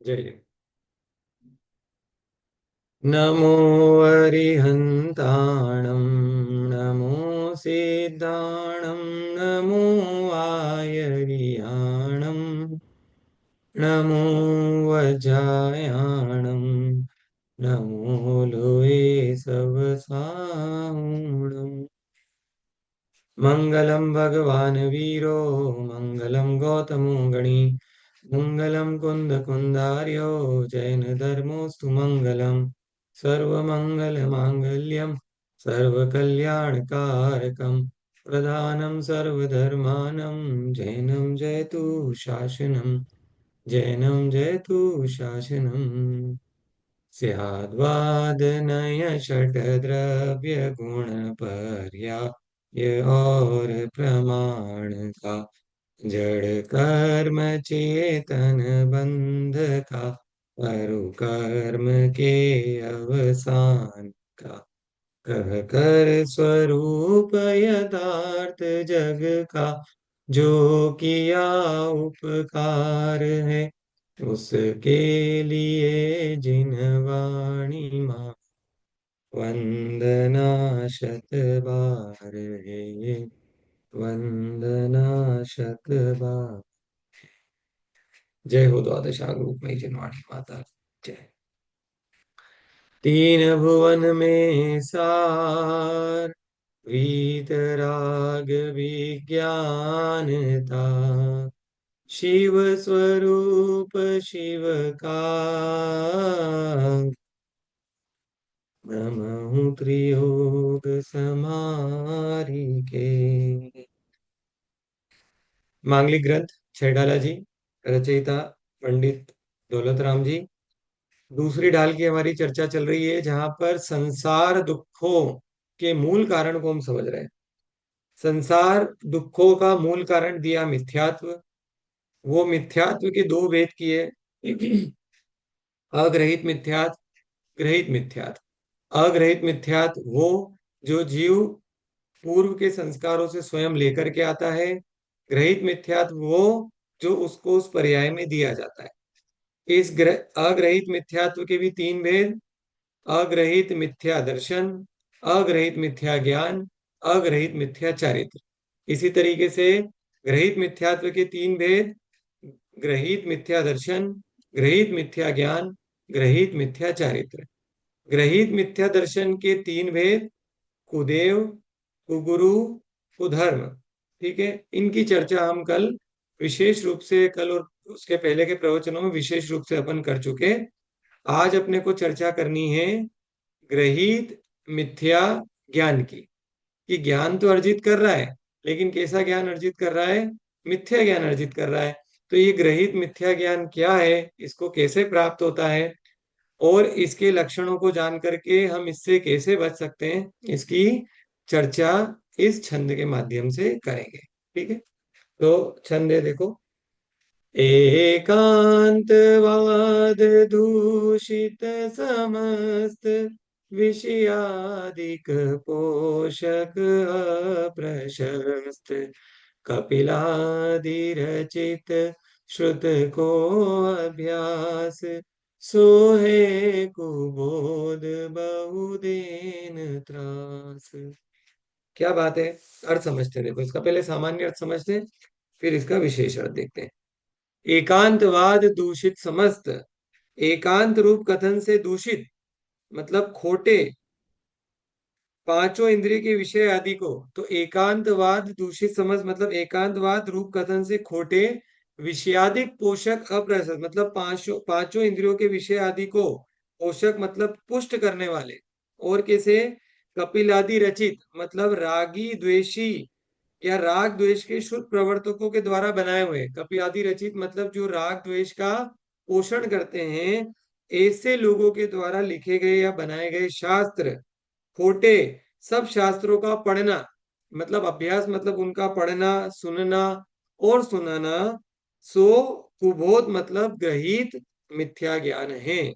जय जय। नमो अरिहन्ताणं नमो सिद्धाणं नमो आयर्याणं नमो वज्रायाणं नमो लोये सवसाहुणम्। मङ्गलं भगवान् वीरो मङ्गलं गौतमो गणी मङ्गलं कुन्दकुन्दार्यो जैनधर्मोऽस्तु मङ्गलम्। सर्वमङ्गलमाङ्गल्यं सर्वकल्याणकारकं प्रधानं सर्वधर्मानं जैनं जयतु शासनं जैनं जयतु शासनम्। स्याद्वादनय षट्द्रव्य गुण पर्याय और प्रमाण का जड़ कर्म चेतन बंध का परु कर्म के अवसान का कह कर स्वरूप यथार्थ जग का जो किया उपकार है उसके लिए जिन वाणी माँ वंदना शत बार है वंदना शत बार। जय हो द्वादशा रूप में जिनवाणी माता। जय। तीन भुवन में सार वीतराग विज्ञान था शिव स्वरूप शिव का ब्रह्महु त्रियोग समारी के। मांगलिक ग्रंथ छैडाला जी, रचयिता पंडित दौलत राम जी। दूसरी ढाल की हमारी चर्चा चल रही है जहां पर संसार दुखों के मूल कारण को हम समझ रहे हैं। संसार दुखों का मूल कारण दिया मिथ्यात्व। वो मिथ्यात्व के दो भेद किए। अग्रहित मिथ्यात्व, ग्रहित मिथ्यात्व। अग्रहित मिथ्यात्व वो जो जीव पूर्व के संस्कारों से स्वयं लेकर के आता है। ग्रहित मिथ्यात्व वो जो उसको उस पर्याय में दिया जाता है। इस अग्रहित मिथ्यात्व के भी तीन भेद। अग्रहित मिथ्या दर्शन, अग्रहित मिथ्या ज्ञान, अग्रहित मिथ्या चारित्र। इसी तरीके से ग्रहित मिथ्यात्व के तीन भेद। ग्रहित मिथ्या दर्शन, ग्रहित मिथ्या ज्ञान, ग्रहित मिथ्या चारित्र। ग्रहित मिथ्या दर्शन के तीन भेद। कुदेव, कुगुरु, कुधर्म। ठीक है, इनकी चर्चा हम कल विशेष रूप से, कल और उसके पहले के प्रवचनों में विशेष रूप से अपन कर चुके। आज अपने को चर्चा करनी है ग्रहित मिथ्या ज्ञान की। कि ज्ञान तो अर्जित कर रहा है, लेकिन कैसा ज्ञान अर्जित कर रहा है? मिथ्या ज्ञान अर्जित कर रहा है। तो ये ग्रहित मिथ्या ज्ञान क्या है, इसको कैसे प्राप्त होता है, और इसके लक्षणों को जान करके हम इससे कैसे बच सकते हैं, इसकी चर्चा इस छंद के माध्यम से करेंगे। ठीक है, तो छंद है देखो। एकांतवाद दूषित समस्त विषयादिक पोषक अप्रशस्त कपिलादि रचित श्रुत को अभ्यास सोहे कुबोध बहुदेन त्रास। क्या बात है। अर्थ समझते हैं, देखो इसका पहले सामान्य अर्थ समझते हैं, फिर इसका विशेष अर्थ देखते हैं। एकांतवाद दूषित समस्त। एकांत रूप कथन से दूषित मतलब खोटे पांचों इंद्रिय के विषय आदि को। तो एकांतवाद दूषित समझ मतलब एकांतवाद रूप कथन से खोटे विषयादिक पोषक अप्रसत मतलब पांचों पांचों इंद्रियों के विषय आदि को पोषक मतलब पुष्ट करने वाले। और कैसे? कपिल आदि रचित मतलब रागी द्वेषी या राग द्वेष के शुद्ध प्रवर्तकों के द्वारा बनाए हुए। कपिल आदि रचित मतलब जो राग द्वेष का पोषण करते हैं, ऐसे लोगों के द्वारा लिखे गए या बनाए गए शास्त्र खोटे। सब शास्त्रों का पढ़ना मतलब अभ्यास मतलब उनका पढ़ना सुनना और सुनाना। सो कुबोध मतलब ग्रहित मिथ्या ज्ञान है,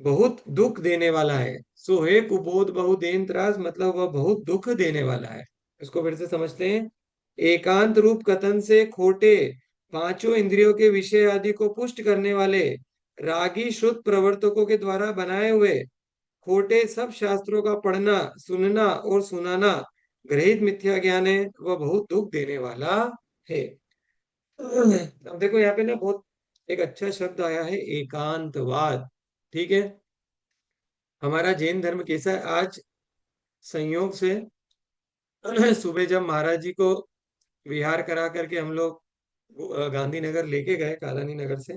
बहुत दुख देने वाला है। सो है कुबोध बहुदेन त्रास मतलब वह बहुत दुख देने वाला है। इसको फिर से समझते हैं। एकांत रूप कथन से खोटे पांचों इंद्रियों के विषय आदि को पुष्ट करने वाले रागी श्रुत प्रवर्तकों के द्वारा बनाए हुए खोटे सब शास्त्रों का पढ़ना, सुनना और सुनाना गृहीत मिथ्या ज्ञान है, वह बहुत दुख देने वाला है। अब देखो यहाँ पे ना बहुत एक अच्छा शब्द आया है, एकांतवाद। ठीक है, हमारा जैन धर्म कैसा है आज, संयोग से सुबह जब महाराज जी को विहार करा करके हम लोग गांधीनगर लेके गए कालानी नगर से,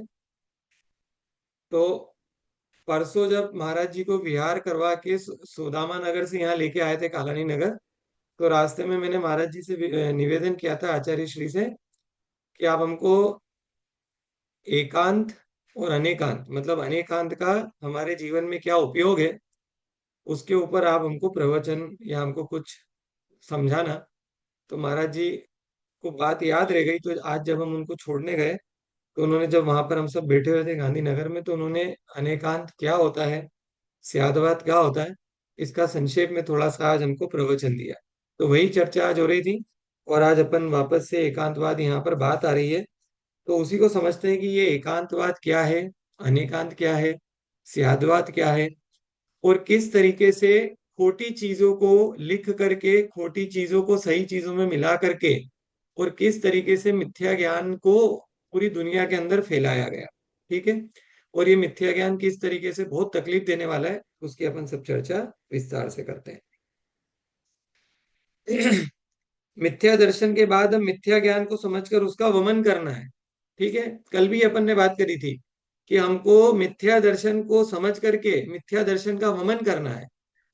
तो परसों जब महाराज जी को विहार करवा के सुदामा नगर से यहाँ लेके आए थे कालानी नगर, तो रास्ते में मैंने महाराज जी से निवेदन किया था आचार्य श्री से कि आप हमको एकांत और अनेकांत, मतलब अनेकांत का हमारे जीवन में क्या उपयोग है, उसके ऊपर आप हमको प्रवचन या हमको कुछ समझाना। तो महाराज जी को बात याद रह गई, तो आज जब हम उनको छोड़ने गए, तो उन्होंने, जब वहां पर हम सब बैठे हुए थे गांधीनगर में, तो उन्होंने अनेकांत क्या होता है, स्यादवाद क्या होता है, इसका संक्षेप में थोड़ा सा आज हमको प्रवचन दिया। तो वही चर्चा आज हो रही थी, और आज अपन वापस से एकांतवाद यहाँ पर बात आ रही है। तो उसी को समझते हैं कि ये एकांतवाद क्या है, अनेकांत क्या है, स्यादवाद क्या है, और किस तरीके से खोटी चीजों को लिख करके खोटी चीजों को सही चीजों में मिला करके, और किस तरीके से मिथ्या ज्ञान को पूरी दुनिया के अंदर फैलाया गया। ठीक है, और ये मिथ्या ज्ञान किस तरीके से बहुत तकलीफ देने वाला है, उसकी अपन सब चर्चा विस्तार से करते हैं। मिथ्या दर्शन के बाद हम मिथ्या ज्ञान को समझकर उसका वमन करना है। ठीक है, कल भी अपन ने बात करी थी कि हमको मिथ्या दर्शन को समझ करके मिथ्या दर्शन का वमन करना है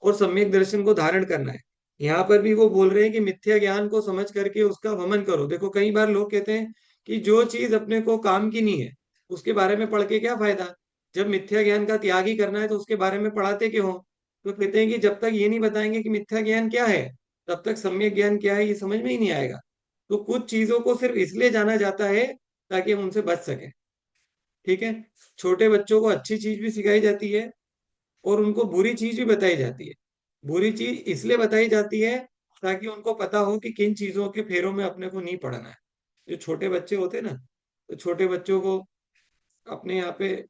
और सम्यक दर्शन को धारण करना है। यहाँ पर भी वो बोल रहे हैं कि मिथ्या ज्ञान को समझ करके उसका वमन करो। देखो कई बार लोग कहते हैं कि जो चीज अपने को काम की नहीं है उसके बारे में पढ़ के क्या फायदा, जब मिथ्या ज्ञान का त्याग ही करना है तो उसके बारे में पढ़ाते क्यों हो। तो कहते हैं कि जब तक ये नहीं बताएंगे कि मिथ्या ज्ञान क्या है, तब तक सम्यक ज्ञान क्या है ये समझ में ही नहीं आएगा। तो कुछ चीजों को सिर्फ इसलिए जाना जाता है ताकि हम उनसे बच सकें। ठीक है, छोटे बच्चों को अच्छी चीज भी सिखाई जाती है और उनको बुरी चीज भी बताई जाती है। बुरी चीज इसलिए बताई जाती है ताकि उनको पता हो कि किन चीजों के फेरों में अपने को नहीं पड़ना है। जो छोटे बच्चे होते हैं ना, तो छोटे बच्चों को अपने यहाँ पे,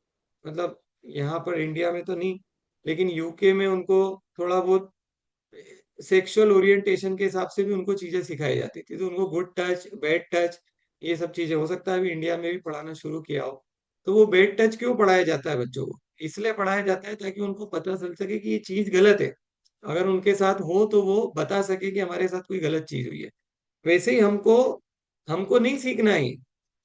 मतलब यहाँ पर इंडिया में तो नहीं, लेकिन यूके में उनको थोड़ा बहुत सेक्सुअल ओरिएंटेशन के हिसाब से भी उनको चीजें सिखाई जाती थी। तो उनको गुड टच, बैड टच, ये सब चीजें, हो सकता है अभी इंडिया में भी पढ़ाना शुरू किया हो। तो वो बैड टच क्यों पढ़ाया जाता है बच्चों को, इसलिए पढ़ाया जाता है ताकि उनको पता चल सके कि ये चीज गलत है। अगर उनके साथ हो तो वो बता सके कि हमारे साथ कोई गलत चीज हुई है। वैसे ही हमको हमको नहीं सीखना है,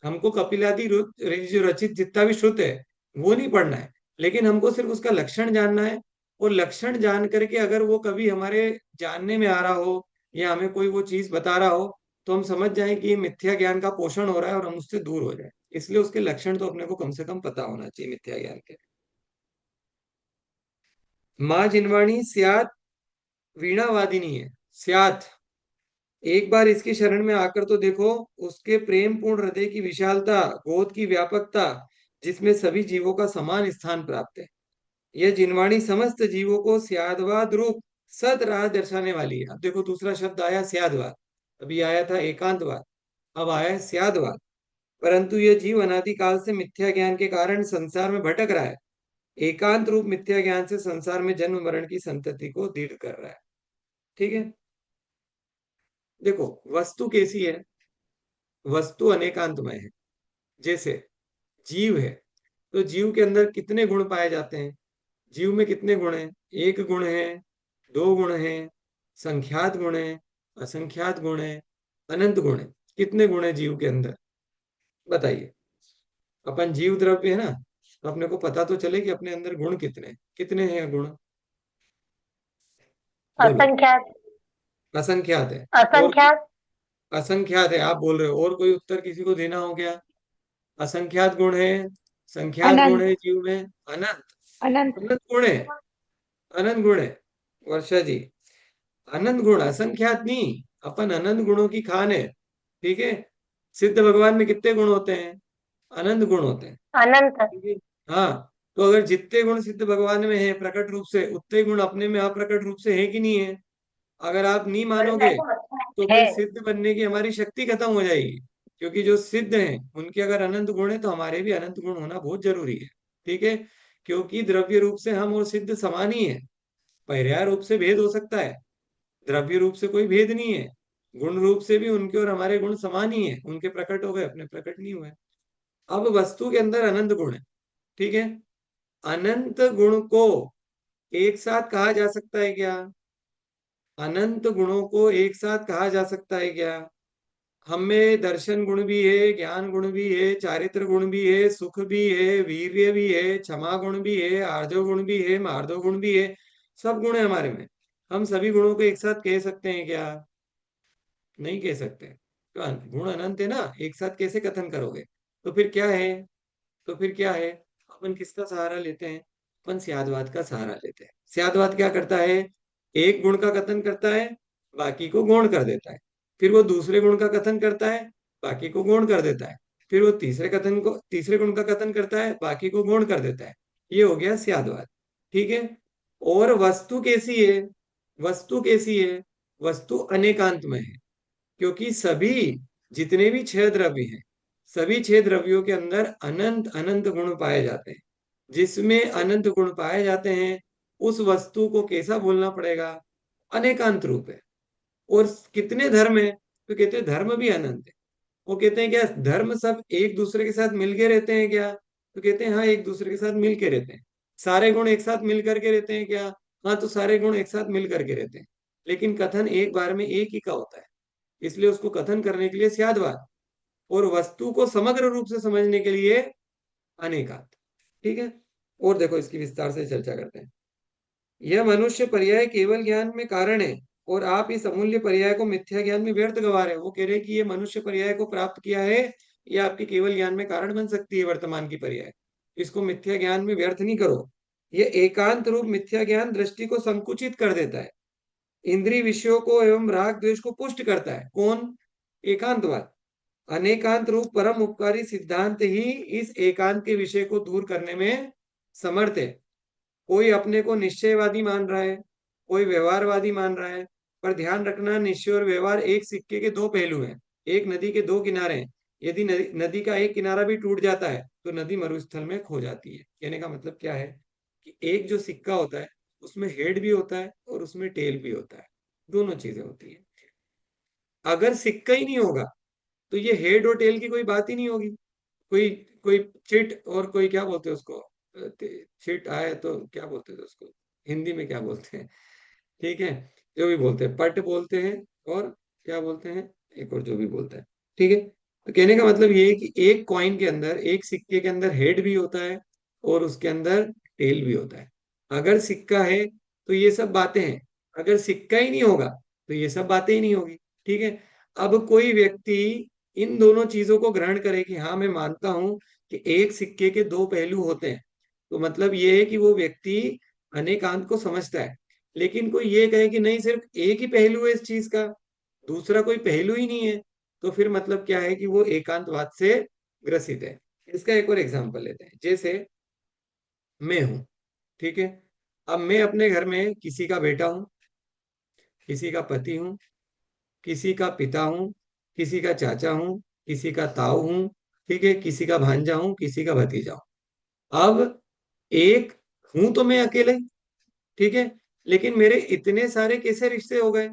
हमको कपिलादि जो रचित जितना भी श्रुत है वो नहीं पढ़ना है, लेकिन हमको सिर्फ उसका लक्षण जानना है। और लक्षण जान करके अगर वो कभी हमारे जानने में आ रहा हो या हमें कोई वो चीज बता रहा हो, तो हम समझ जाएं कि ये मिथ्या ज्ञान का पोषण हो रहा है और हम उससे दूर हो जाए। इसलिए उसके लक्षण तो अपने को कम से कम पता होना चाहिए मिथ्या ज्ञान के। माँ जिनवाणी स्यात वीणा वादिनी है। स्यात, एक बार इसकी शरण में आकर तो देखो, उसके प्रेम पूर्ण हृदय की विशालता, गोद की व्यापकता, जिसमें सभी जीवों का समान स्थान प्राप्त है। यह जिनवाणी समस्त जीवों को स्यादवाद रूप सद राह दर्शाने वाली है। अब देखो दूसरा शब्द आया स्यादवाद, अभी आया था एकांतवाद, अब आया है स्यादवाद। परंतु यह जीव अनादि काल से मिथ्या ज्ञान के कारण संसार में भटक रहा है। एकांत रूप मिथ्या ज्ञान से संसार में जन्म मरण की संतति को दृढ़ कर रहा है। ठीक है, देखो वस्तु कैसी है, वस्तु अनेकांतमय है। जैसे जीव है, तो जीव के अंदर कितने गुण पाए जाते हैं, जीव में कितने गुण हैं, एक गुण है, दो गुण है, संख्यात गुण है, असंख्यात गुण है, अनंत गुण है। कितने गुण है जीव के अंदर, बताइए। अपन जीव द्रव्य है ना, तो अपने को पता तो चले कि अपने अंदर गुण कितने कितने हैं गुण, बोलो। असंख्यात। असंख्यात है। और असंख्यात। असंख्यात है आप बोल रहे हो, और कोई उत्तर किसी को देना हो क्या। असंख्यात गुण है, संख्यात गुण अनंत। है जीव में, अनंत। अनंत। अनंत गुण है, अनंत गुण है वर्षा जी। अनंत गुण, असंख्यात नहीं। अपन अनंत गुणों की खान है। ठीक है, सिद्ध भगवान में कितने गुण होते हैं, अनंत गुण होते हैं। अनंत। ठीक है, हाँ। तो अगर जितने गुण सिद्ध भगवान में है प्रकट रूप से, उतने गुण अपने में अप्रकट रूप से है कि नहीं है। अगर आप नहीं मानोगे तो है। फिर सिद्ध बनने की हमारी शक्ति खत्म हो जाएगी। क्योंकि जो सिद्ध हैं उनके अगर अनंत गुण है तो हमारे भी अनंत गुण होना बहुत जरूरी है। ठीक है, क्योंकि द्रव्य रूप से हम और सिद्ध समान ही है। पर्याय रूप से भेद हो सकता है, द्रव्य रूप से कोई भेद नहीं है। गुण रूप से भी उनके और हमारे गुण समान ही है, उनके प्रकट हो गए, अपने प्रकट नहीं हुए। अब वस्तु के अंदर अनंत गुण है, ठीक है। अनंत गुण को एक साथ कहा जा सकता है क्या? अनंत गुणों को एक साथ कहा जा सकता है क्या? हमें दर्शन गुण भी है, ज्ञान गुण भी है, चारित्र गुण भी है, सुख भी है, वीर्य भी है, क्षमा गुण भी है, आर्जव गुण भी है, मार्दव गुण भी है। सब गुण है हमारे में। हम सभी गुणों को एक साथ कह सकते हैं क्या? नहीं कह सकते। तो गुण अनंत है ना, एक साथ कैसे कथन करोगे? तो फिर क्या है? तो फिर क्या है? अपन किसका सहारा लेते हैं? अपन स्यादवाद का सहारा लेते हैं। स्यादवाद क्या करता है? एक गुण का कथन करता है, बाकी को गौण कर देता है। फिर वो दूसरे गुण का कथन करता है, बाकी को गौण कर देता है। फिर वो तीसरे गुण का कथन करता है, बाकी को गौण कर देता है। ये हो गया स्यादवाद, ठीक है। और वस्तु कैसी है? वस्तु कैसी है? वस्तु अनेकांत में है, क्योंकि सभी जितने भी छह द्रव्य हैं, सभी छह द्रव्यों के अंदर अनंत अनंत गुण पाए जाते हैं। जिसमें अनंत गुण पाए जाते हैं, उस वस्तु को कैसा बोलना पड़ेगा? अनेकांत रूप है। और कितने धर्म है? तो कहते हैं धर्म भी अनंत है। वो कहते हैं क्या धर्म सब एक दूसरे के साथ मिलके रहते हैं क्या? तो कहते हैं हाँ, एक दूसरे के साथ मिलके रहते हैं। सारे गुण एक साथ मिल करके रहते हैं क्या? हाँ, तो सारे गुण एक साथ मिल करके रहते हैं। लेकिन कथन एक बार में एक ही का होता है, इसलिए उसको कथन करने के लिए स्यादवाद, और वस्तु को समग्र रूप से समझने के लिए अनेकांत, ठीक है। और देखो, इसकी विस्तार से चर्चा करते हैं। यह मनुष्य पर्याय केवल ज्ञान में कारण है, और आप इस अमूल्य पर्याय को मिथ्या ज्ञान में व्यर्थ गवा रहे हो। वो कह रहे हैं कि ये मनुष्य पर्याय को प्राप्त किया है, ये आपके केवल ज्ञान में कारण बन सकती है वर्तमान की पर्याय। इसको मिथ्या ज्ञान में व्यर्थ नहीं करो। यह एकांत रूप मिथ्या ज्ञान दृष्टि को संकुचित कर देता है, इंद्रिय विषयों को एवं राग द्वेष को पुष्ट करता है। कौन? एकांतवाद। अनेकांत रूप परम उपकारी सिद्धांत ही इस एकांत के विषय को दूर करने में समर्थ है। कोई अपने को निश्चयवादी मान रहा है, कोई व्यवहारवादी मान रहा है। पर ध्यान रखना, निश्चय और व्यवहार एक सिक्के के दो पहलू हैं, एक नदी के दो किनारे हैं। यदि नदी का एक किनारा भी टूट जाता है तो नदी मरुस्थल में खो जाती है। कहने का मतलब क्या है? कि एक जो सिक्का होता है, उसमें हेड भी होता है और उसमें टेल भी होता है, दोनों चीजें होती है। अगर सिक्का ही नहीं होगा तो ये हेड और टेल की कोई बात ही नहीं होगी। कोई कोई चिट और कोई क्या बोलते हैं उसको, चिट आए तो क्या बोलते थे उसको, हिंदी में क्या बोलते हैं? ठीक है, जो भी बोलते हैं, पट बोलते हैं, और क्या बोलते हैं, एक और जो भी बोलते हैं, ठीक है। तो कहने का मतलब ये है कि एक कॉइन के अंदर, एक सिक्के के अंदर हेड भी होता है और उसके अंदर टेल भी होता है। अगर सिक्का है तो ये सब बातें हैं, अगर सिक्का ही नहीं होगा तो ये सब बातें ही नहीं होगी, ठीक है। अब कोई व्यक्ति इन दोनों चीजों को ग्रहण करे कि हाँ, मैं मानता हूं कि एक सिक्के के दो पहलू होते हैं, तो मतलब ये है कि वो व्यक्ति अनेकांत को समझता है। लेकिन कोई ये कहे कि नहीं, सिर्फ एक ही पहलू है इस चीज का, दूसरा कोई पहलू ही नहीं है, तो फिर मतलब क्या है कि वो एकांतवाद से ग्रसित है। इसका एक और एग्जांपल लेते हैं। जैसे मैं हूं, ठीक है। अब मैं अपने घर में किसी का बेटा हूं, किसी का पति हूं, किसी का पिता हूं, किसी का चाचा हूं, किसी का ताऊ हूं, ठीक है, किसी का भांजा हूं, किसी का भतीजा हूं। अब एक हूं तो मैं अकेले, ठीक है। लेकिन मेरे इतने सारे कैसे रिश्ते हो गए?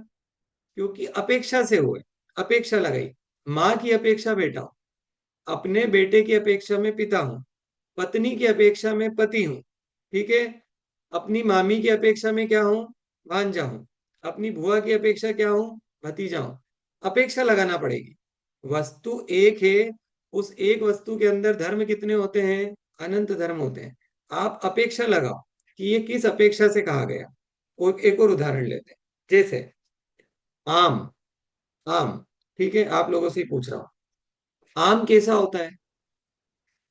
क्योंकि अपेक्षा से हुए, अपेक्षा लगाई। माँ की अपेक्षा बेटा हूं, अपने बेटे की अपेक्षा में पिता हूं, पत्नी की अपेक्षा में पति हूं, ठीक है। अपनी मामी की अपेक्षा में क्या हूं? भांजा हूं। अपनी बुआ की अपेक्षा क्या हूं? भतीजा हूं। अपेक्षा लगाना पड़ेगी। वस्तु एक है, उस एक वस्तु के अंदर धर्म कितने होते हैं? अनंत धर्म होते हैं। आप अपेक्षा लगाओ कि ये किस अपेक्षा से कहा गया। और एक और उदाहरण लेते हैं। जैसे आम, आम, ठीक है, आप लोगों से ही पूछ रहा हूं, आम कैसा होता है?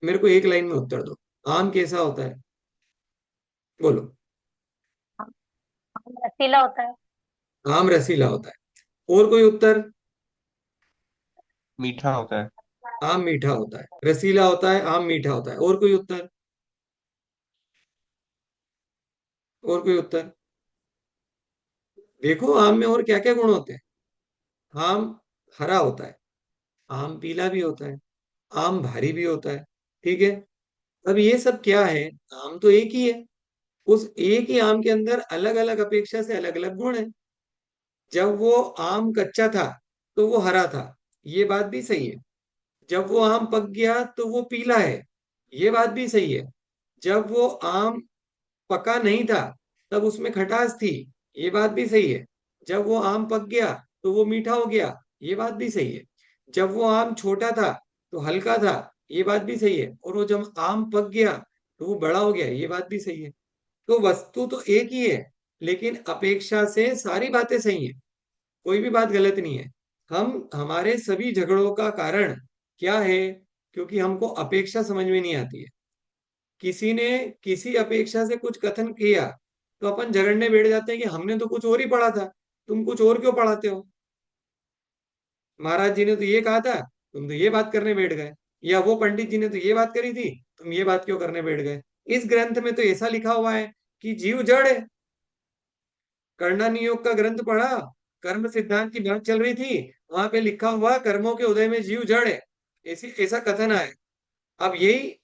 मेरे को एक लाइन में उत्तर दो। आम कैसा होता है? बोलो। रसीला होता है। आम रसीला होता है। और कोई उत्तर? मीठा होता है। आम मीठा होता है, रसीला होता है, आम मीठा होता है। और कोई उत्तर? और कोई उत्तर? देखो, आम में और क्या क्या गुण होते हैं। आम हरा होता है, आम पीला भी होता है, आम भारी भी होता है, ठीक है। अब ये सब क्या है? आम तो एक ही है। उस एक ही आम के अंदर अलग अलग अपेक्षा से अलग अलग गुण है। जब वो आम कच्चा था तो वो हरा था, ये बात भी सही है। जब वो आम पक गया तो वो पीला है, ये बात भी सही है। जब वो आम पका नहीं था तब उसमें खटास थी, ये बात भी सही है। जब वो आम पक गया तो वो मीठा हो गया, ये बात भी सही है। जब वो आम छोटा था तो हल्का था, ये बात भी सही है। और वो जब आम पक गया तो वो बड़ा हो गया, ये बात भी सही है। तो वस्तु तो एक ही है, लेकिन अपेक्षा से सारी बातें सही है, कोई भी बात गलत नहीं है। हम हमारे सभी झगड़ों का कारण क्या है? क्योंकि हमको अपेक्षा समझ में नहीं आती है। किसी ने किसी अपेक्षा से कुछ कथन किया तो अपन झगड़ने बैठ जाते हैं कि हमने तो कुछ और ही पढ़ा था, तुम कुछ और क्यों पढ़ाते हो? महाराज जी ने तो ये कहा था, तुम तो ये बात करने बैठ गए। या वो पंडित जी ने तो ये बात करी थी, तुम ये बात क्यों करने बैठ गए? इस ग्रंथ में तो ऐसा लिखा हुआ है कि जीव जड़ है। कर्णा नियोग का ग्रंथ पढ़ा, कर्म सिद्धांत की बात चल रही थी, वहां पे लिखा हुआ कर्मों के उदय में जीव जड़ है, ऐसी ऐसा कथन है। अब यही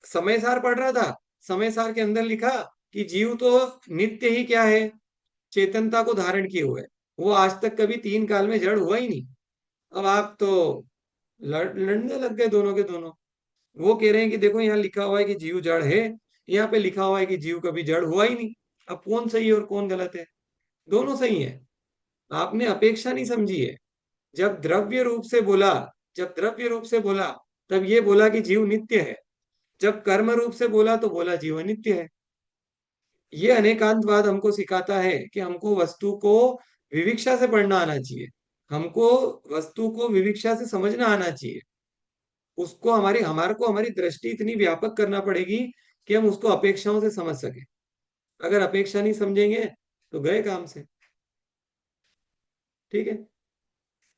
समय सार पढ़ रहा था, समय सार के अंदर लिखा कि जीव तो नित्य ही क्या है, चेतनता को धारण किए हुए है। वो आज तक कभी तीन काल में जड़ हुआ ही नहीं। अब आप तो लड़ने लग गए दोनों के दोनों। वो कह रहे हैं कि देखो यहाँ लिखा हुआ है कि जीव जड़ है, यहाँ पे लिखा हुआ है कि जीव कभी जड़ हुआ ही नहीं। अब कौन सही है और कौन गलत है? दोनों सही है। आपने अपेक्षा नहीं समझी है। जब द्रव्य रूप से बोला, जब द्रव्य रूप से बोला तब ये बोला कि जीव नित्य है। जब कर्म रूप से बोला तो बोला जीव अनित्य है। ये अनेकांतवाद हमको सिखाता है कि हमको वस्तु को विविक्षा से पढ़ना आना चाहिए। हमको वस्तु को विविक्षा से समझना आना चाहिए। उसको हमारी हमारे को हमारी दृष्टि इतनी व्यापक करना पड़ेगी कि हम उसको अपेक्षाओं से समझ सके। अगर अपेक्षा नहीं समझेंगे तो गए काम से। ठीक है।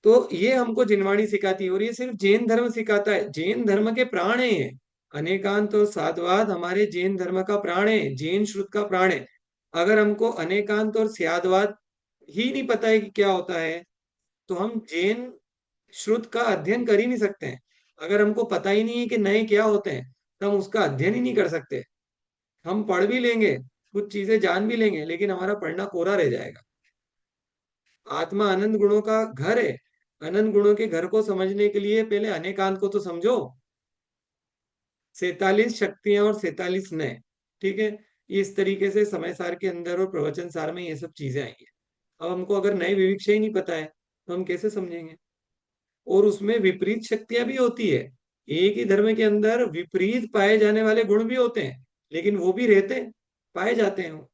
तो ये हमको जिनवाणी सिखाती है, और ये सिर्फ जैन धर्म सिखाता है। जैन धर्म के प्राण है ये। अनेकांत और साधवाद हमारे जैन धर्म का प्राण है, जैन श्रुत का प्राण है। अगर हमको अनेकांत और स्यादवाद ही नहीं पता है कि क्या होता है, तो हम जैन श्रुत का अध्ययन कर ही नहीं सकते हैं। अगर हमको पता ही नहीं है कि नए क्या होते हैं, तो हम उसका अध्ययन ही नहीं कर सकते। हम पढ़ भी लेंगे, कुछ चीजें जान भी लेंगे, लेकिन हमारा पढ़ना कोरा रह जाएगा। आत्मा अनंत गुणों का घर है। अनंत गुणों के घर को समझने के लिए पहले अनेकांत को तो समझो। 47 शक्तियां और 47 नय। ठीक है। इस तरीके से समय सार के अंदर और प्रवचन सार में ये सब चीजें आई है। अब हमको अगर नई विविक्षा ही नहीं पता है तो हम कैसे समझेंगे? और उसमें विपरीत शक्तियां भी होती है। एक ही धर्म के अंदर विपरीत पाए जाने वाले गुण भी होते हैं, लेकिन वो भी रहते हैं, पाए जाते हैं वो।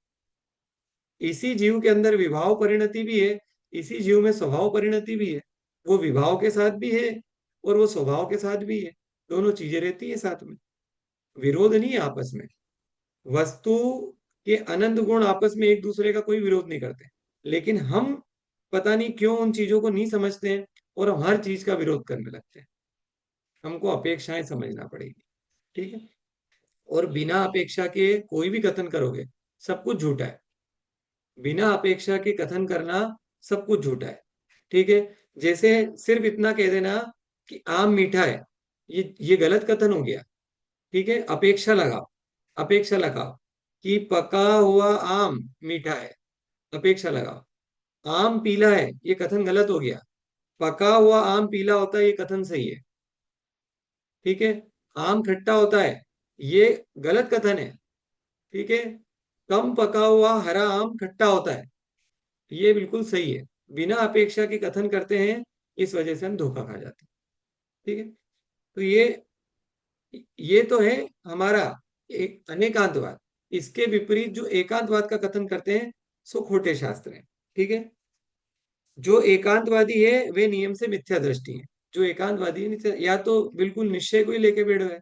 इसी जीव के अंदर विभाव परिणति भी है, इसी जीव में स्वभाव परिणति भी है। वो विभाव के साथ भी है और वो स्वभाव के साथ भी है। दोनों चीजें रहती है साथ में, विरोध नहीं है आपस में। वस्तु के अनंत गुण आपस में एक दूसरे का कोई विरोध नहीं करते, लेकिन हम पता नहीं क्यों उन चीजों को नहीं समझते हैं और हम हर चीज का विरोध करने लगते हैं। हमको अपेक्षाएं समझना पड़ेगी। ठीक है। और बिना अपेक्षा के कोई भी कथन करोगे, सब कुछ झूठा है। बिना अपेक्षा के कथन करना सब कुछ झूठा है। ठीक है। जैसे सिर्फ इतना कह देना कि आम मीठा है, ये गलत कथन हो गया। ठीक है। अपेक्षा लगाओ, अपेक्षा लगाओ कि पका हुआ आम मीठा है, अपेक्षा लगाओ। आम पीला है, ये कथन गलत हो गया। पका हुआ आम पीला होता है, ये कथन सही है। ठीक है। आम खट्टा होता है, ये गलत कथन है। ठीक है। कम पका हुआ हरा आम खट्टा होता है, ये बिल्कुल सही है। बिना अपेक्षा के कथन करते हैं, इस वजह से हम धोखा खा जाते हैं। ठीक है। तो ये तो है हमारा एक अनेकांतवाद। इसके विपरीत जो एकांतवाद का कथन करते हैं, सो खोटे शास्त्र हैं। ठीक है। जो एकांतवादी है वे नियम से मिथ्या दृष्टि है। जो एकांतवादी है या तो बिल्कुल निश्चय को ही लेके बैठे हुए हैं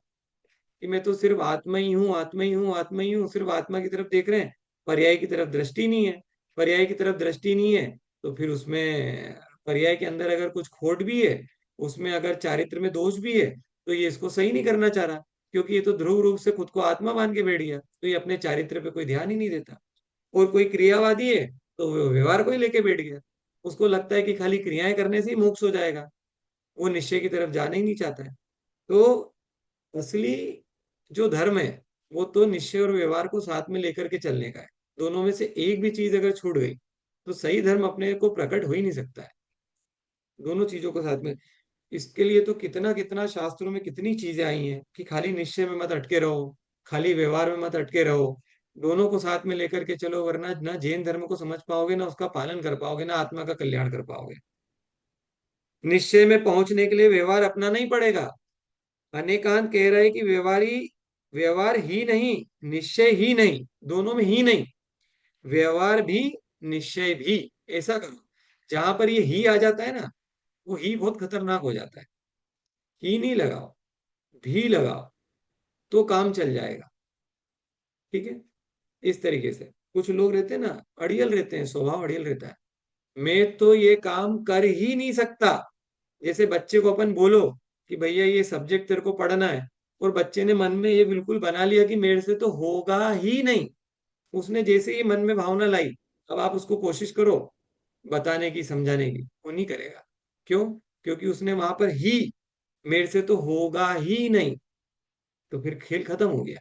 कि मैं तो सिर्फ आत्मा ही हूँ, आत्मा ही हूँ, आत्मा ही हूँ, सिर्फ आत्मा की तरफ देख रहे हैं, पर्याय की तरफ दृष्टि नहीं है। पर्याय की तरफ दृष्टि नहीं है तो फिर उसमें पर्याय के अंदर अगर कुछ खोट भी है, उसमें अगर चारित्र में दोष भी है, तो ये इसको सही नहीं करना चाह रहा, क्योंकि ये तो ध्रुव रूप से खुद को आत्मा मान के बैठ गया, तो ये अपने चारित्र पे कोई ध्यान ही नहीं देता। और कोई क्रियावादी है तो वो व्यवहार को ही लेके बैठ गया। उसको लगता है कि खाली क्रियाएं करने से ही मोक्ष हो जाएगा, वो निश्चय की तरफ जाना ही नहीं चाहता है। तो असली जो धर्म है वो तो निश्चय और व्यवहार को साथ में लेकर के चलने का है। दोनों में से एक भी चीज अगर छूट गई तो सही धर्म अपने को प्रकट हो ही नहीं सकता है। दोनों चीजों को साथ में, इसके लिए तो कितना कितना शास्त्रों में कितनी चीजें आई हैं कि खाली निश्चय में मत अटके रहो, खाली व्यवहार में मत अटके रहो, दोनों को साथ में लेकर के चलो, वरना ना जैन धर्म को समझ पाओगे, ना उसका पालन कर पाओगे, ना आत्मा का कल्याण कर पाओगे। निश्चय में पहुंचने के लिए व्यवहार अपनाना ही पड़ेगा। अनेकांत कह रहा है कि व्यवहार ही नहीं, निश्चय ही नहीं, दोनों में ही नहीं, व्यवहार भी निश्चय भी, ऐसा करो। जहां पर ये ही आ जाता है ना, वो ही बहुत खतरनाक हो जाता है। ही नहीं लगाओ, भी लगाओ, तो काम चल जाएगा। ठीक है। इस तरीके से कुछ लोग रहते हैं ना, अड़ियल रहते हैं, स्वभाव अड़ियल रहता है, मैं तो ये काम कर ही नहीं सकता। जैसे बच्चे को अपन बोलो कि भैया ये सब्जेक्ट तेरे को पढ़ना है, और बच्चे ने मन में ये बिल्कुल बना लिया कि मेरे से तो होगा ही नहीं, उसने जैसे ही मन में भावना लाई, अब आप उसको कोशिश करो बताने की, समझाने की, वो नहीं करेगा। क्यों? क्योंकि उसने वहां पर ही, मेरे से तो होगा ही नहीं, तो फिर खेल खत्म हो गया।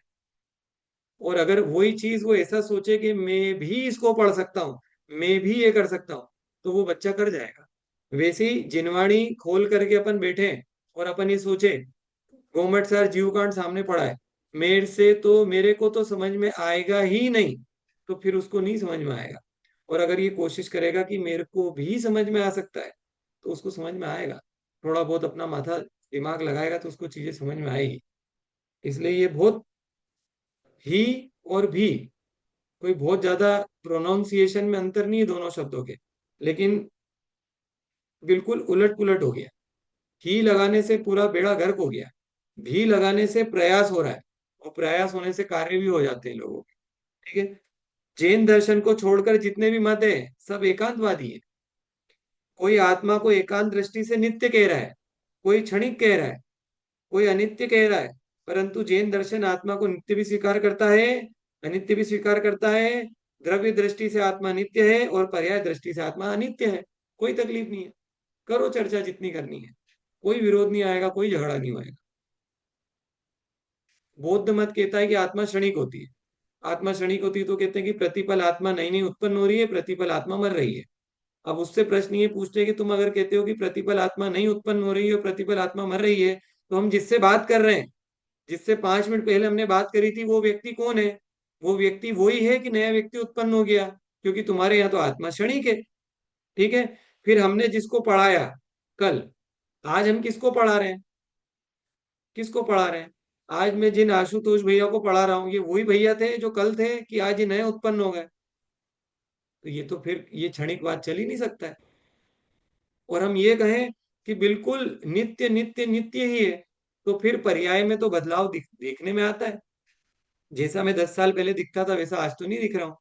और अगर वही चीज वो ऐसा सोचे कि मैं भी इसको पढ़ सकता हूँ, मैं भी ये कर सकता हूँ, तो वो बच्चा कर जाएगा। वैसे ही जिनवाणी खोल करके अपन बैठे और अपन ये सोचे गोमट सर जीव कांड सामने पड़ा है, मेरे को तो समझ में आएगा ही नहीं, तो फिर उसको नहीं समझ में आएगा। और अगर ये कोशिश करेगा कि मेरे को भी समझ में आ सकता है, तो उसको समझ में आएगा। थोड़ा बहुत अपना माथा दिमाग लगाएगा तो उसको चीजें समझ में आएगी। इसलिए ये बहुत, ही और भी, कोई बहुत ज्यादा प्रोनाउंसिएशन में अंतर नहीं है दोनों शब्दों के, लेकिन बिल्कुल उलट पुलट हो गया। ही लगाने से पूरा बेड़ा गर्क हो गया, भी लगाने से प्रयास हो रहा है, और प्रयास होने से कार्य भी हो जाते हैं लोगों के। ठीक है। जैन दर्शन को छोड़कर जितने भी मत है सब एकांतवादी है। कोई आत्मा को एकांत दृष्टि से नित्य कह रहा है, कोई क्षणिक कह रहा है, कोई अनित्य कह रहा है। परंतु जैन दर्शन आत्मा को नित्य भी स्वीकार करता है, अनित्य भी स्वीकार करता है। द्रव्य दृष्टि से आत्मा नित्य है और पर्याय दृष्टि से आत्मा अनित्य है। कोई तकलीफ नहीं है, करो चर्चा जितनी करनी है, कोई विरोध नहीं आएगा, कोई झगड़ा नहीं होएगा। बौद्ध मत कहता है कि आत्मा क्षणिक होती है। आत्मा क्षणिक होती है तो कहते हैं कि प्रतिपल आत्मा नई नई उत्पन्न हो रही है, प्रतिपल आत्मा मर रही है। अब उससे प्रश्न ये पूछते हैं कि तुम अगर कहते हो कि प्रतिपल आत्मा नहीं उत्पन्न हो रही है और प्रतिपल आत्मा मर रही है, तो हम जिससे बात कर रहे हैं, जिससे 5 मिनट पहले हमने बात करी थी, वो व्यक्ति कौन है? वो व्यक्ति वही है कि नया व्यक्ति उत्पन्न हो गया? क्योंकि तुम्हारे यहाँ तो आत्मा क्षणिक है। ठीक है। फिर हमने जिसको पढ़ाया कल, आज हम किसको पढ़ा रहे हैं? किसको पढ़ा रहे हैं? आज मैं जिन आशुतोष भैया को पढ़ा रहा हूँ, ये वही भैया थे जो कल थे, कि आज ये नए उत्पन्न हो गए? तो ये तो फिर ये क्षणिक बात चल ही नहीं सकता है। और हम ये कहें कि बिल्कुल नित्य नित्य नित्य ही है, तो फिर पर्याय में तो बदलाव देखने में आता है। जैसा मैं 10 साल पहले दिखता था वैसा आज तो नहीं दिख रहा हूँ,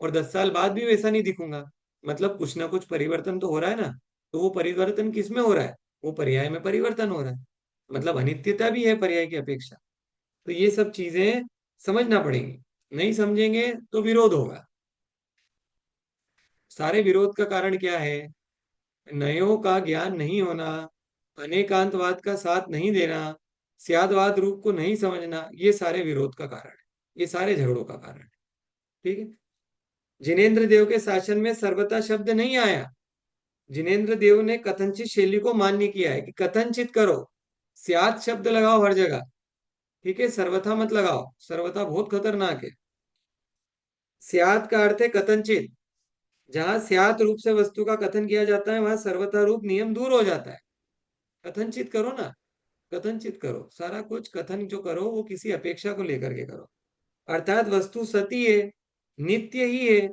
और 10 साल बाद भी वैसा नहीं दिखूंगा। मतलब कुछ ना कुछ परिवर्तन तो हो रहा है ना। तो वो परिवर्तन किस में हो रहा है? वो पर्याय में परिवर्तन हो रहा है। मतलब अनित्यता भी है पर्याय की अपेक्षा। तो ये सब चीजें समझना पड़ेंगी, नहीं समझेंगे तो विरोध होगा। सारे विरोध का कारण क्या है? नयों का ज्ञान नहीं होना, अनेकांतवाद का साथ नहीं देना, स्यादवाद रूप को नहीं समझना, ये सारे विरोध का कारण है, ये सारे झगड़ों का कारण है। ठीक है। जिनेन्द्र देव के शासन में सर्वथा शब्द नहीं आया। जिनेन्द्र देव ने कथनचित शैली को मान्य किया है कि कथनचित करो, स्याद शब्द लगाओ हर जगह। ठीक है, सर्वथा मत लगाओ, सर्वथा बहुत खतरनाक है। स्याद का अर्थ है कथनचित। जहां स्यात रूप से वस्तु का कथन किया जाता है वहां सर्वथा रूप नियम दूर हो जाता है। कथनचित करो ना, कथनचित करो, सारा कुछ कथन जो करो वो किसी अपेक्षा को लेकर के करो। अर्थात वस्तु सती है, नित्य ही है,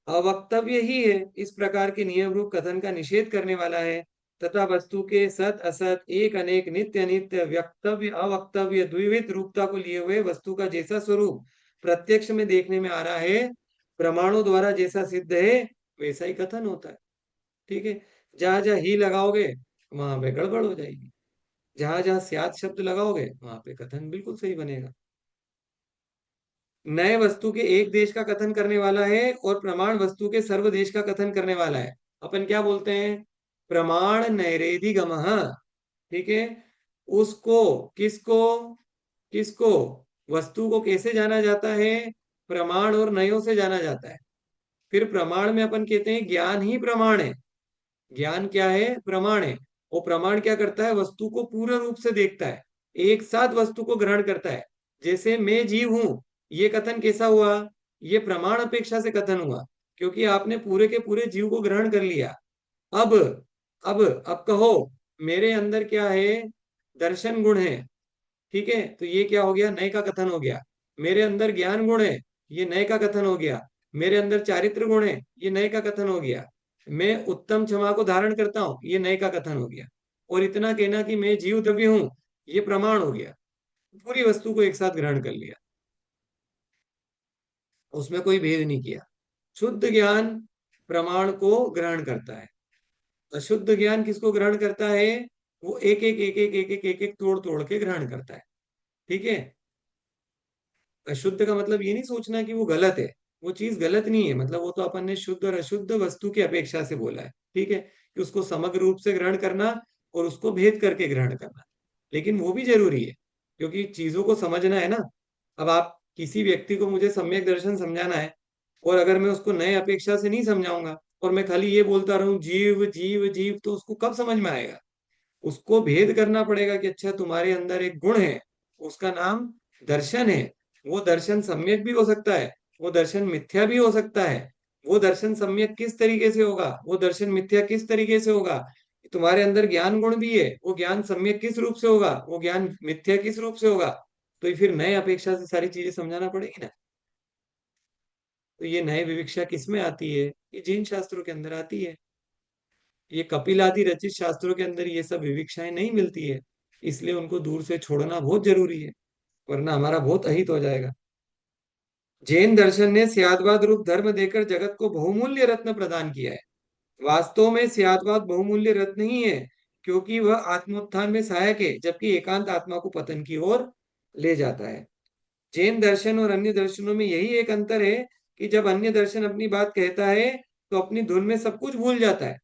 अवक्तव्य ही है, इस प्रकार के नियम रूप कथन का निषेध करने वाला है। तथा वस्तु के सत असत, एक अनेक, नित्य अनित्य, व्यक्तव्य अवक्तव्य, द्विविध रूपता को लिए हुए वस्तु का जैसा स्वरूप प्रत्यक्ष में देखने में आ रहा है, प्रमाणों द्वारा जैसा सिद्ध है, वैसा ही कथन होता है। ठीक है। जहां जहां ही लगाओगे वहां पे गड़बड़ हो जाएगी, जहां जहां स्याद शब्द लगाओगे वहां पे कथन बिल्कुल सही बनेगा। नए वस्तु के एक देश का कथन करने वाला है और प्रमाण वस्तु के सर्व देश का कथन करने वाला है। अपन क्या बोलते हैं? प्रमाण नैरेधिगमः। ठीक है। उसको, किसको? किसको? वस्तु को कैसे जाना जाता है? प्रमाण और नयों से जाना जाता है। फिर प्रमाण में अपन कहते हैं ज्ञान ही प्रमाण है। ज्ञान क्या है? प्रमाण है। वो प्रमाण क्या करता है? वस्तु को पूर्ण रूप से देखता है, एक साथ वस्तु को ग्रहण करता है। जैसे मैं जीव हूं, ये कथन कैसा हुआ? ये प्रमाण अपेक्षा से कथन हुआ, क्योंकि आपने पूरे के पूरे जीव को ग्रहण कर लिया। अब अब कहो, मेरे अंदर क्या है? दर्शन गुण है। ठीक है, तो ये क्या हो गया? नए का कथन हो गया। मेरे अंदर ज्ञान गुण है, ये नए का कथन हो गया। मेरे अंदर चारित्र गुण है, ये नए का कथन हो गया। मैं उत्तम क्षमा को धारण करता हूं, ये नए का कथन हो गया। और इतना कहना कि मैं जीव द्रव्य हूं, ये प्रमाण हो गया। पूरी वस्तु को एक साथ ग्रहण कर लिया, उसमें कोई भेद नहीं किया। शुद्ध ज्ञान प्रमाण को ग्रहण करता है, अशुद्ध ज्ञान किसको ग्रहण करता है? वो एक एक एक एक एक एक एक एक तोड़ तोड़ के ग्रहण करता है। ठीक है। अशुद्ध का मतलब ये नहीं सोचना कि वो गलत है, वो चीज गलत नहीं है, मतलब वो तो अपन ने शुद्ध और अशुद्ध वस्तु की अपेक्षा से बोला है। ठीक है, कि उसको समग्र रूप से ग्रहण करना और उसको भेद करके ग्रहण करना, लेकिन वो भी जरूरी है, क्योंकि चीजों को समझना है ना। अब आप किसी व्यक्ति को मुझे सम्यक दर्शन समझाना है, और अगर मैं उसको नए अपेक्षा से नहीं समझाऊंगा और मैं खाली ये बोलता रहूं जीव जीव जीव, तो उसको कब समझ में आएगा? उसको भेद करना पड़ेगा कि अच्छा, तुम्हारे अंदर एक गुण है, उसका नाम दर्शन है। वो दर्शन सम्यक भी हो सकता है, वो दर्शन मिथ्या भी हो सकता है। वो दर्शन सम्यक किस तरीके से होगा, वो दर्शन मिथ्या किस तरीके से होगा? तुम्हारे अंदर ज्ञान गुण भी है, वो ज्ञान सम्यक किस रूप से होगा, वो ज्ञान मिथ्या किस रूप से होगा? तो ये फिर नए अपेक्षा से सारी चीजें समझाना पड़ेगी ना। तो ये नए विविक्षा किस में आती है? ये जैन शास्त्रों के अंदर आती है। ये कपिल आदि रचित शास्त्रों के अंदर ये सब विविक्षाएं नहीं मिलती है, इसलिए उनको दूर से छोड़ना बहुत जरूरी है, वरना हमारा बहुत अहित हो जाएगा। जैन दर्शन ने स्यादवाद रूप धर्म देकर जगत को बहुमूल्य रत्न प्रदान किया है। वास्तव में स्यादवाद बहुमूल्य रत्न नहीं है, क्योंकि वह आत्मोत्थान में सहायक है, जबकि एकांत आत्मा को पतन की ओर ले जाता है। जैन दर्शन और अन्य दर्शनों में यही एक अंतर है कि जब अन्य दर्शन अपनी बात कहता है तो अपनी धुन में सब कुछ भूल जाता है,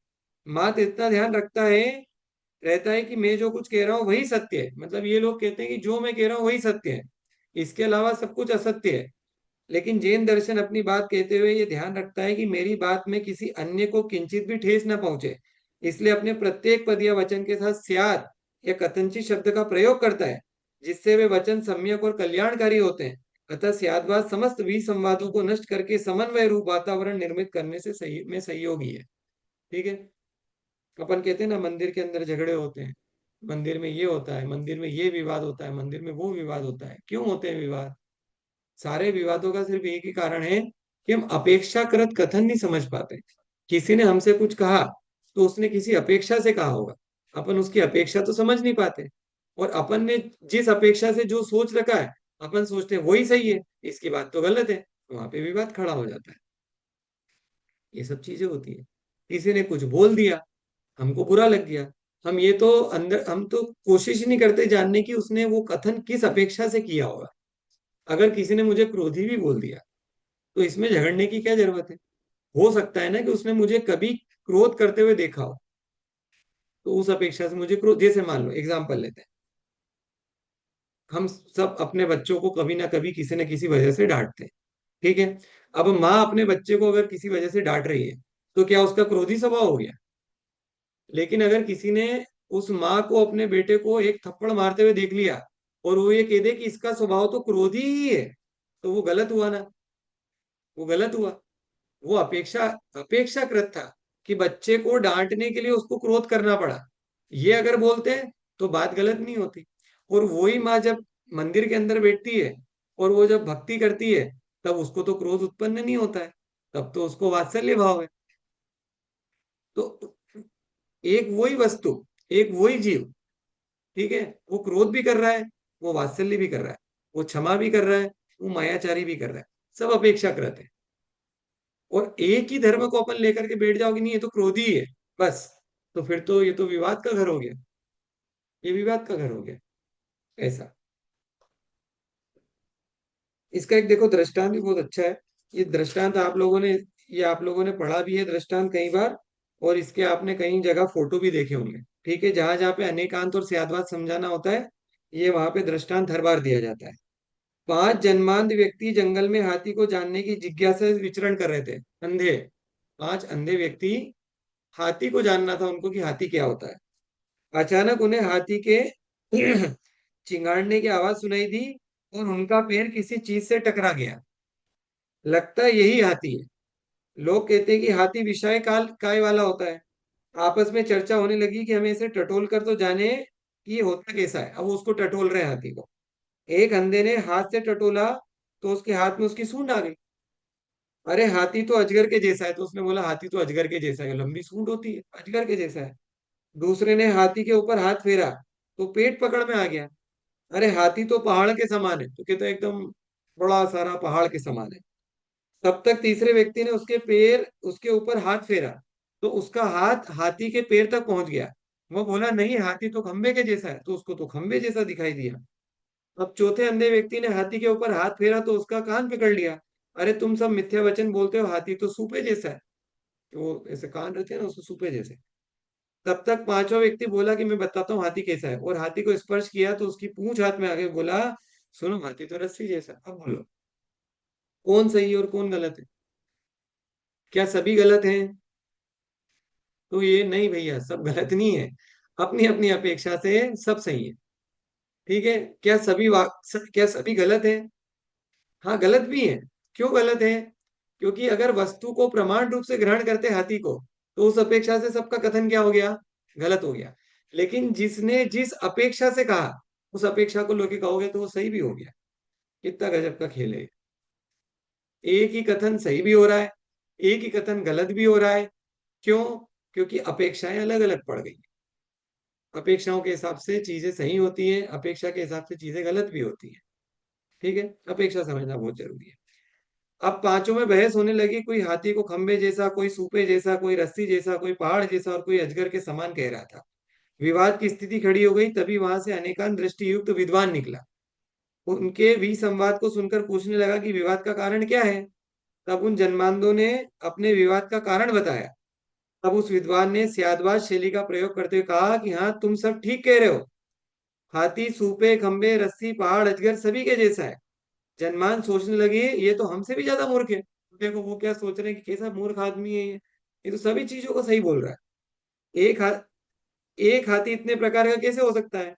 मात्र इतना ध्यान रखता है, रहता है कि मैं जो कुछ कह रहा हूँ वही सत्य है। मतलब ये लोग कहते हैं कि जो मैं कह रहा हूँ वही सत्य है, इसके अलावा सब कुछ असत्य है। लेकिन जैन दर्शन अपनी बात कहते हुए ये ध्यान रखता है कि मेरी बात में किसी अन्य को किंचित भी ठेस न पहुंचे, इसलिए अपने प्रत्येक पद या वचन के साथ स्याद या कथनचित शब्द का प्रयोग करता है, जिससे वे वचन सम्यक और कल्याणकारी होते हैं। अतः स्यादवाद समस्त विसंवादों को नष्ट करके समन्वय रूप वातावरण निर्मित करने से सही में सहयोगी है। ठीक है। अपन कहते हैं ना, मंदिर के अंदर झगड़े होते हैं, मंदिर में ये होता है, मंदिर में ये विवाद होता है, मंदिर में वो विवाद होता है। क्यों होते हैं विवाद? सारे विवादों का सिर्फ एक ही कारण है कि हम अपेक्षाकृत कथन नहीं समझ पाते। किसी ने हमसे कुछ कहा, तो उसने किसी अपेक्षा से कहा होगा, अपन उसकी अपेक्षा तो समझ नहीं पाते, और अपन ने जिस अपेक्षा से जो सोच रखा है, अपन सोचते हैं वही सही है, इसकी बात तो गलत है, वहां पे विवाद खड़ा हो जाता है। ये सब चीजें होती है। किसी ने कुछ बोल दिया, हमको बुरा लग गया, हम ये तो अंदर हम तो कोशिश ही नहीं करते जानने की उसने वो कथन किस अपेक्षा से किया होगा। अगर किसी ने मुझे क्रोधी भी बोल दिया, तो इसमें झगड़ने की क्या जरूरत है? हो सकता है ना कि उसने मुझे कभी क्रोध करते हुए देखा हो, तो उस अपेक्षा से मुझे क्रोध, जैसे मान लो एग्जाम्पल लेते हैं, हम सब अपने बच्चों को कभी ना कभी किसी न किसी वजह से डांटते हैं। ठीक है। अब माँ अपने बच्चे को अगर किसी वजह से डांट रही है, तो क्या उसका क्रोधी स्वभाव हो गया? लेकिन अगर किसी ने उस माँ को अपने बेटे को एक थप्पड़ मारते हुए देख लिया, और वो ये कह दे कि इसका स्वभाव तो क्रोधी ही है, तो वो गलत हुआ ना? वो गलत हुआ। वो अपेक्षाकृत था कि बच्चे को डांटने के लिए उसको क्रोध करना पड़ा। ये अगर बोलते हैं तो बात गलत नहीं होती। और वही माँ जब मंदिर के अंदर बैठती है और वो जब भक्ति करती है, तब उसको तो क्रोध उत्पन्न नहीं होता है, तब तो उसको वात्सल्य भाव है। तो एक वही वस्तु, एक वही जीव, ठीक है, वो क्रोध भी कर रहा है, वो वात्सल्य भी कर रहा है, वो क्षमा भी कर रहा है, वो मायाचारी भी कर रहा है, सब अपेक्षाकृत है। और एक ही धर्म को अपन लेकर के बैठ जाओगे, नहीं ये तो क्रोधी है, बस, तो फिर तो ये तो विवाद का घर हो गया, ये विवाद का घर हो गया। ऐसा, इसका एक देखो दृष्टांत भी बहुत अच्छा है। ये दृष्टांत आप लोगों ने, ये आप लोगों ने पढ़ा भी है दृष्टांत कई बार, और इसके आपने कई जगह फोटो भी देखे होंगे। ठीक है, जहां जहां पे अनेकांत और स्यादवाद समझाना होता है, ये वहां पे दृष्टांत हर बार दिया जाता है। पांच जन्मांध व्यक्ति जंगल में हाथी को जानने की जिज्ञासा से विचरण कर रहे थे। अंधे, पांच अंधे व्यक्ति हाथी को जानना था उनको कि हाथी क्या होता है। अचानक उन्हें हाथी के चिंगाड़ने की आवाज सुनाई दी और उनका पैर किसी चीज से टकरा गया। लगता है यही हाथी है। लोग कहते हैं कि हाथी विशाल काल काय वाला होता है। आपस में चर्चा होने लगी कि हमें इसे टटोल कर तो जाने कि ये होता कैसा है। अब वो उसको टटोल रहे हैं हाथी को। एक अंधे ने हाथ से टटोला तो उसके हाथ में उसकी सूंड आ गई। अरे हाथी तो अजगर के जैसा है, तो उसने बोला हाथी तो अजगर के जैसा है, लंबी सूंड होती है, अजगर के जैसा है। दूसरे ने हाथी के ऊपर हाथ फेरा तो पेट पकड़ में आ गया। अरे हाथी तो पहाड़ के समान है, तो कहते एकदम बड़ा सारा पहाड़ के समान है। तब तक तीसरे व्यक्ति ने उसके पैर उसके ऊपर हाथ फेरा तो उसका हाथ हाथी के पैर तक पहुंच गया। वो बोला नहीं, हाथी तो खंबे के जैसा है, तो उसको तो खंबे जैसा दिखाई दिया। अब चौथे अंधे व्यक्ति ने हाथी के ऊपर हाथ फेरा तो उसका कान पकड़ लिया। अरे तुम सब मिथ्या वचन बोलते हो, हाथी तो सूपे जैसा है। वो ऐसे कान रहते हैं ना, उसको सूपे जैसे। तब तक पांचवा व्यक्ति बोला कि मैं बताता हूँ हाथी कैसा है, और हाथी को स्पर्श किया तो उसकी पूंछ हाथ में आगे बोला, सुनो हाथी तो रस्सी जैसा है। अब बोलो कौन सही है और कौन गलत है? क्या सभी गलत हैं? तो ये नहीं भैया, सब गलत नहीं है। अपनी अपनी अपेक्षा से सब सही है। ठीक है। क्या सभी गलत है? हाँ गलत भी है। क्यों गलत है? क्योंकि अगर वस्तु को प्रमाण रूप से ग्रहण करते हाथी को, तो उस अपेक्षा से सबका कथन क्या हो गया? गलत हो गया। लेकिन जिसने जिस अपेक्षा से कहा, उस अपेक्षा को लेके कहोगे तो वो सही भी हो गया। कितना गजब का खेल है। एक ही कथन सही भी हो रहा है, एक ही कथन गलत भी हो रहा है। क्यों? क्योंकि अपेक्षाएं अलग अलग पड़ गई। अपेक्षाओं के हिसाब से चीजें सही होती हैं, अपेक्षा के हिसाब से चीजें गलत भी होती हैं। ठीक है। अपेक्षा समझना बहुत जरूरी है। अब पांचों में बहस होने लगी। कोई हाथी को खंबे जैसा, कोई सूपे जैसा, कोई रस्सी जैसा, कोई पहाड़ जैसा और कोई अजगर के समान कह रहा था। विवाद की स्थिति खड़ी हो गई। तभी वहां से अनेकांत दृष्टि युक्त विद्वान निकला। उनके संवाद को सुनकर पूछने लगा कि विवाद का कारण क्या है। तब उन जन्मांधों ने अपने विवाद का कारण बताया। तब उस विद्वान ने स्यादवाद शैली का प्रयोग करते हुए कहा कि हाँ तुम सब ठीक कह रहे हो। हाथी सूपे खंबे रस्सी पहाड़ अजगर सभी के जैसा है। जनमान सोचने लगे ये तो हमसे भी ज्यादा मूर्ख है। देखो वो क्या सोच रहे हैं कि कैसा मूर्ख आदमी है ये तो सभी चीजों को सही बोल रहा है। एक हाथी इतने प्रकार का कैसे हो सकता है?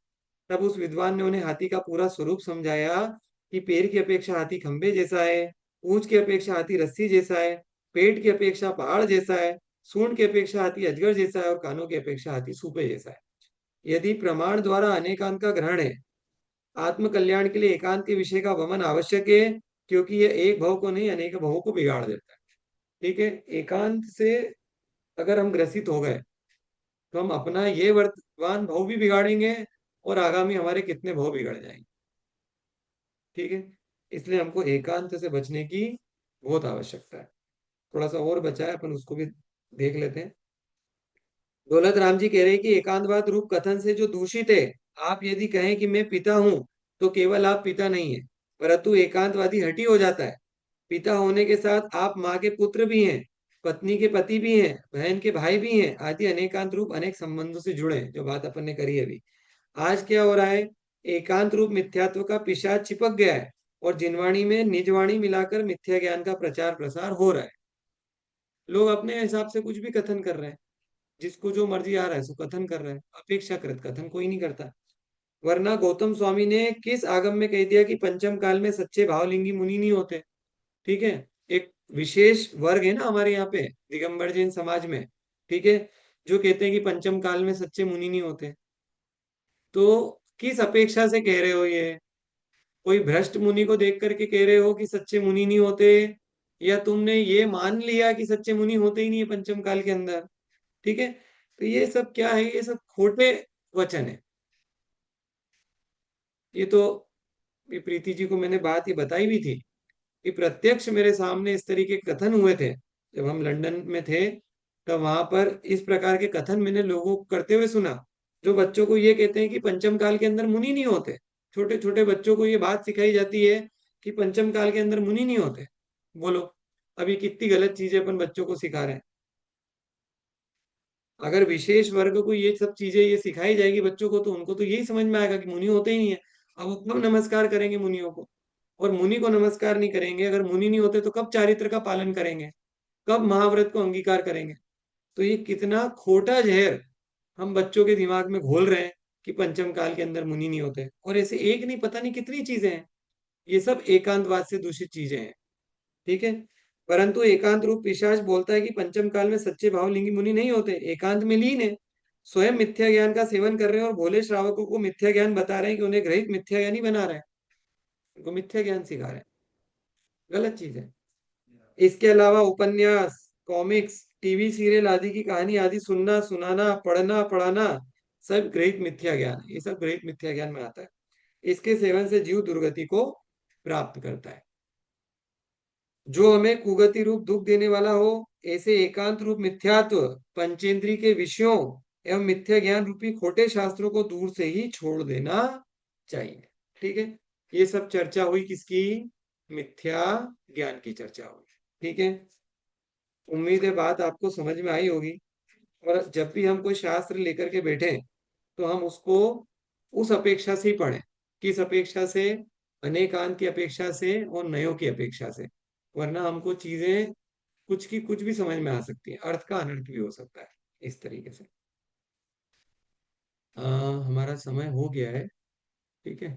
तब उस विद्वान ने उन्हें हाथी का पूरा स्वरूप समझाया कि पैर की अपेक्षा हाथी खंबे जैसा है, पूंछ की अपेक्षा हाथी रस्सी जैसा है, पेट की अपेक्षा पहाड़ जैसा है, सूंड की अपेक्षा हाथी अजगर जैसा है और कानों की अपेक्षा हाथी सूपे जैसा है। यदि प्रमाण द्वारा अनेकांत का ग्रहण है, आत्म कल्याण के लिए एकांत के विषय का वमन आवश्यक है, क्योंकि यह एक भव को नहीं अनेक भवों को बिगाड़ देता है। ठीक है। एकांत से अगर हम ग्रसित हो गए तो हम अपना ये वर्तमान भव भी बिगाड़ेंगे और आगामी हमारे कितने भव बिगड़ जाएंगे। ठीक है। इसलिए हमको एकांत से बचने की बहुत आवश्यकता है। थोड़ा सा और बचा है, अपन उसको भी देख लेते हैं। दौलत राम जी कह रहे हैं कि एकांतवाद रूप कथन से जो दूषित है, आप यदि कहें कि मैं पिता हूं, तो केवल आप पिता नहीं है, परंतु एकांतवादी हठी हो जाता है। पिता होने के साथ आप माँ के पुत्र भी हैं, पत्नी के पति भी हैं, बहन के भाई भी हैं, आदि अनेकांत रूप अनेक संबंधों से जुड़े हैं, जो बात अपन ने करी है अभी। आज क्या हो रहा है? एकांत रूप मिथ्यात्व का पिशाच चिपक गया है और जिनवाणी में निजवाणी मिलाकर मिथ्या ज्ञान का प्रचार प्रसार हो रहा है। लोग अपने हिसाब से कुछ भी कथन कर रहे हैं, जिसको जो मर्जी आ रहा है सो कथन कर रहा है। अपेक्षाकृत कथन कोई नहीं करता। वरना गौतम स्वामी ने किस आगम में कह दिया कि पंचम काल में सच्चे भावलिंगी मुनि नहीं होते? ठीक है। एक विशेष वर्ग है ना हमारे यहाँ पे दिगंबर जैन समाज में, ठीक है, जो कहते हैं कि पंचम काल में सच्चे मुनि नहीं होते। तो किस अपेक्षा से कह रहे हो ये? कोई भ्रष्ट मुनि को देख करके कह रहे हो कि सच्चे मुनि नहीं होते, या तुमने ये मान लिया कि सच्चे मुनि होते ही नहीं है पंचम काल के अंदर? ठीक है। तो ये सब क्या है? ये सब खोटे वचन है। ये तो ये प्रीति जी को मैंने बात ये बताई भी थी कि प्रत्यक्ष मेरे सामने इस तरीके के कथन हुए थे। जब हम लंदन में थे तब वहां पर इस प्रकार के कथन मैंने लोगों को करते हुए सुना, जो बच्चों को ये कहते हैं कि पंचम काल के अंदर मुनि नहीं होते। छोटे छोटे बच्चों को ये बात सिखाई जाती है कि पंचम काल के अंदर मुनि नहीं होते। बोलो, अभी कितनी गलत चीजें अपन बच्चों को सिखा रहे हैं। अगर विशेष वर्ग को ये सब चीजें ये सिखाई जाएगी बच्चों को, तो उनको तो यही समझ में आएगा कि मुनि होते ही नहीं है। अब वो कब नमस्कार करेंगे मुनियों को? और मुनि को नमस्कार नहीं करेंगे, अगर मुनि नहीं होते तो कब चारित्र का पालन करेंगे, कब महाव्रत को अंगीकार करेंगे। तो ये कितना खोटा जहर हम बच्चों के दिमाग में घोल रहे हैं कि पंचम काल के अंदर मुनि नहीं होते। और ऐसे एक नहीं, पता नहीं कितनी चीजें हैं, ये सब एकांतवाद से दूषित चीजें हैं। ठीक है। परंतु एकांत रूप पिशाच बोलता है कि पंचम काल में सच्चे भावलिंगी मुनि नहीं होते, एकांत में लीन है, स्वयं मिथ्या ज्ञान का सेवन कर रहे हैं और भोले श्रावकों को मिथ्या ज्ञान बता रहे हैं कि उन्हें ग्रहित मिथ्या ज्ञानी बना रहे हैं, उनको मिथ्या ज्ञान सिखा रहे हैं। गलत चीज है। इसके अलावा उपन्यास, कॉमिक्स, टीवी सीरियल आदि की कहानी आदि सुनना, सुनाना, पढ़ना, पढ़ाना, सब ग्रहित मिथ्या ज्ञान है। ये सब ग्रहित मिथ्या ज्ञान में आता है। इसके सेवन से जीव दुर्गति को प्राप्त करता है। जो हमें कुगति रूप दुख देने वाला हो, ऐसे एकांत रूप मिथ्यात्व, पंचेंद्री के विषयों एवं मिथ्या ज्ञान रूपी खोटे शास्त्रों को दूर से ही छोड़ देना चाहिए। ठीक है। ये सब चर्चा हुई किसकी? मिथ्या ज्ञान की चर्चा हुई। ठीक है। उम्मीद है बात आपको समझ में आई होगी। और जब भी हम कोई शास्त्र लेकर के बैठे तो हम उसको उस अपेक्षा से ही पढ़ें। किस अपेक्षा से? अनेकांत की अपेक्षा से और नयों की अपेक्षा से। वरना हमको चीजें कुछ की कुछ भी समझ में आ सकती है, अर्थ का अनर्थ भी हो सकता है इस तरीके से। हमारा समय हो गया है। ठीक है।